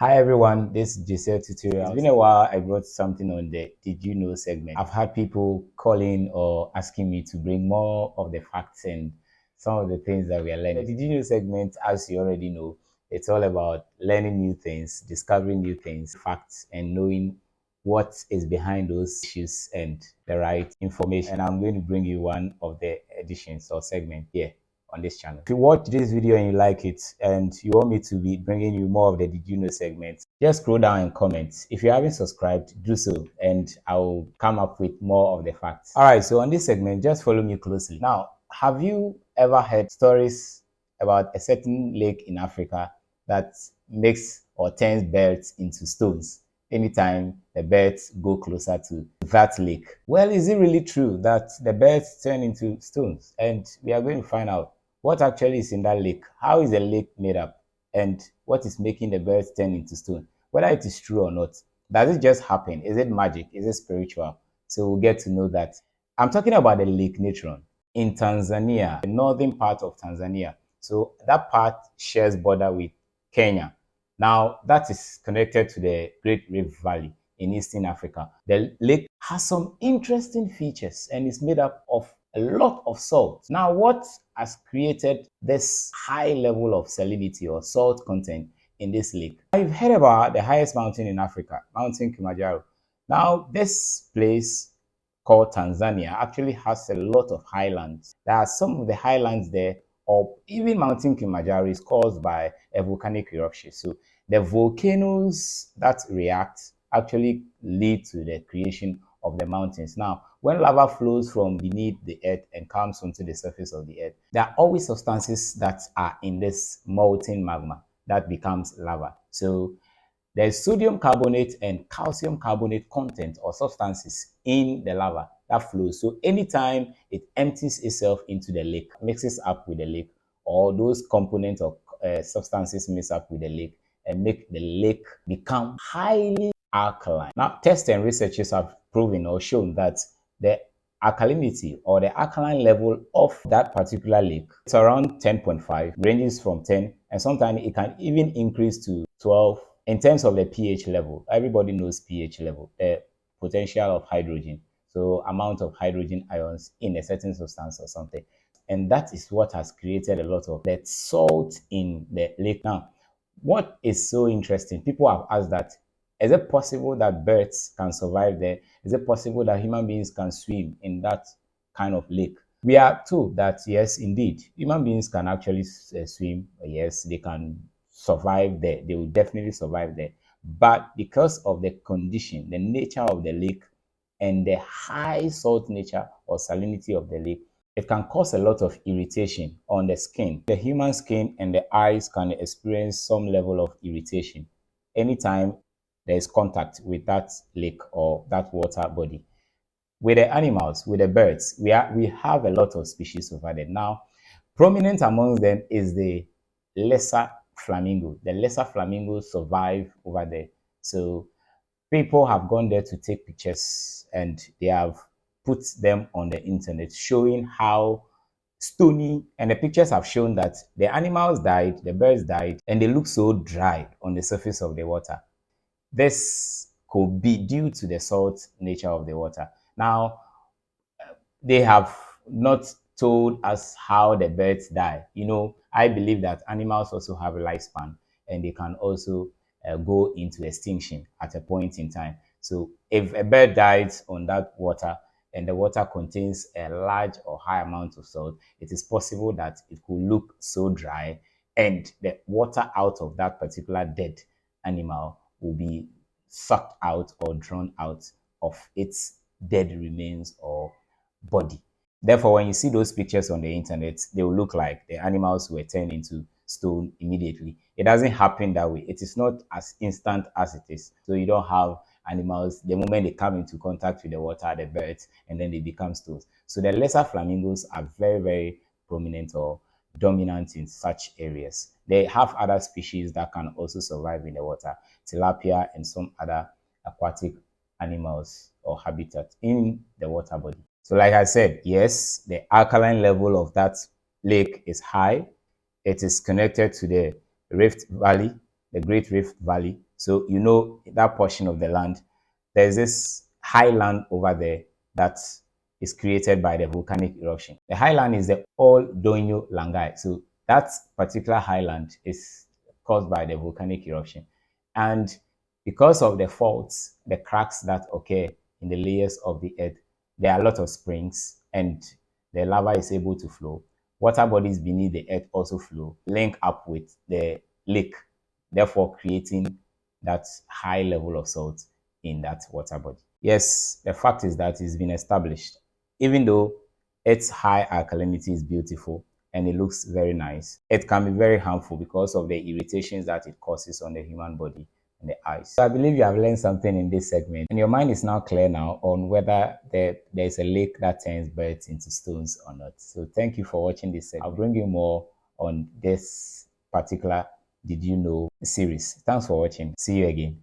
Hi everyone, this is Giselle Tutorial. It's been a while. I brought something on the Did You Know segment. I've had people calling or asking me to bring more of the facts and some of the things that we are learning. The Did You Know segment, as you already know, it's all about learning new things, discovering new things, facts, and knowing what is behind those issues and the right information. And I'm going to bring you one of the editions or segment here on this channel. If you watch this video and you like it and you want me to be bringing you more of the Did You Know segments, just scroll down and comment. If you haven't subscribed, do so and I'll come up with more of the facts. All right, so on this segment, just follow me closely. Now, have you ever heard stories about a certain lake in Africa that makes or turns birds into stones anytime the birds go closer to that lake? Well, is it really true that the birds turn into stones? And we are going to find out what actually is in that lake, how is the lake made up, and what is making the birds turn into stone. Whether it is true or not, does it just happen? Is it magic? Is it spiritual? So we'll get to know that. I'm talking about the Lake Natron in Tanzania, the northern part of Tanzania. So that part shares border with Kenya. Now that is connected to the Great Rift Valley in Eastern Africa. The lake has some interesting features and is made up of a lot of salt. Now, what has created this high level of salinity or salt content in this lake? I've heard about the highest mountain in Africa, Mountain Kilimanjaro. Now, this place called Tanzania actually has a lot of highlands. There are some of the highlands there, or even Mountain Kilimanjaro is caused by a volcanic eruption. So the volcanoes that react actually lead to the creation of the mountains. Now, when lava flows from beneath the earth and comes onto the surface of the earth, there are always substances that are in this molten magma that becomes lava. So there's sodium carbonate and calcium carbonate content or substances in the lava that flows. So anytime it empties itself into the lake, mixes up with the lake, or those components or substances mix up with the lake and make the lake become highly alkaline. Now, tests and researches have proven or shown that the alkalinity or the alkaline level of that particular lake, it's around 10.5, ranges from 10, and sometimes it can even increase to 12 in terms of the pH level. Everybody knows pH level, the potential of hydrogen, so amount of hydrogen ions in a certain substance or something. And that is what has created a lot of that salt in the lake. Now, what is so interesting, people have asked that, is it possible that birds can survive there? Is it possible that human beings can swim in that kind of lake? We are told that yes, indeed, human beings can actually swim. Yes, they can survive there. They will definitely survive there. But because of the condition, the nature of the lake, and the high salt nature or salinity of the lake, it can cause a lot of irritation on the skin. The human skin and the eyes can experience some level of irritation anytime there is contact with that lake or that water body. With the animals, with the birds, we have a lot of species over there. Now, prominent amongst them is the lesser flamingo. The lesser flamingos survive over there. So people have gone there to take pictures and they have put them on the internet showing how stony, and the pictures have shown that the animals died, the birds died, and they look so dry on the surface of the water. This could be due to the salt nature of the water. Now, they have not told us how the birds die. I believe that animals also have a lifespan and they can also go into extinction at a point in time. So if a bird dies on that water and the water contains a large or high amount of salt, it is possible that it could look so dry and the water out of that particular dead animal will be sucked out or drawn out of its dead remains or body. Therefore, when you see those pictures on the internet, they will look like the animals were turned into stone immediately. It doesn't happen that way. It is not as instant as it is. So you don't have animals, the moment they come into contact with the water, the birds, and then they become stones. So the lesser flamingos are very, very prominent or dominant in such areas. They have other species that can also survive in the water, tilapia and some other aquatic animals or habitat in the water body. So like I said, yes, the alkaline level of that lake is high. It is connected to the Rift Valley the Great Rift Valley. So you know that portion of the land. There's this highland over there that is created by the volcanic eruption. The highland is the Old Doinu Langai. So that particular highland is caused by the volcanic eruption. And because of the faults, the cracks that occur in the layers of the earth, there are a lot of springs and the lava is able to flow. Water bodies beneath the earth also flow, link up with the lake, therefore creating that high level of salt in that water body. Yes, the fact is that it's been established. Even though its high alkalinity is beautiful and it looks very nice, it can be very harmful because of the irritations that it causes on the human body and the eyes. So I believe you have learned something in this segment, and your mind is now clear now on whether there's a lake that turns birds into stones or not. So thank you for watching this segment. I'll bring you more on this particular Did You Know series. Thanks for watching. See you again.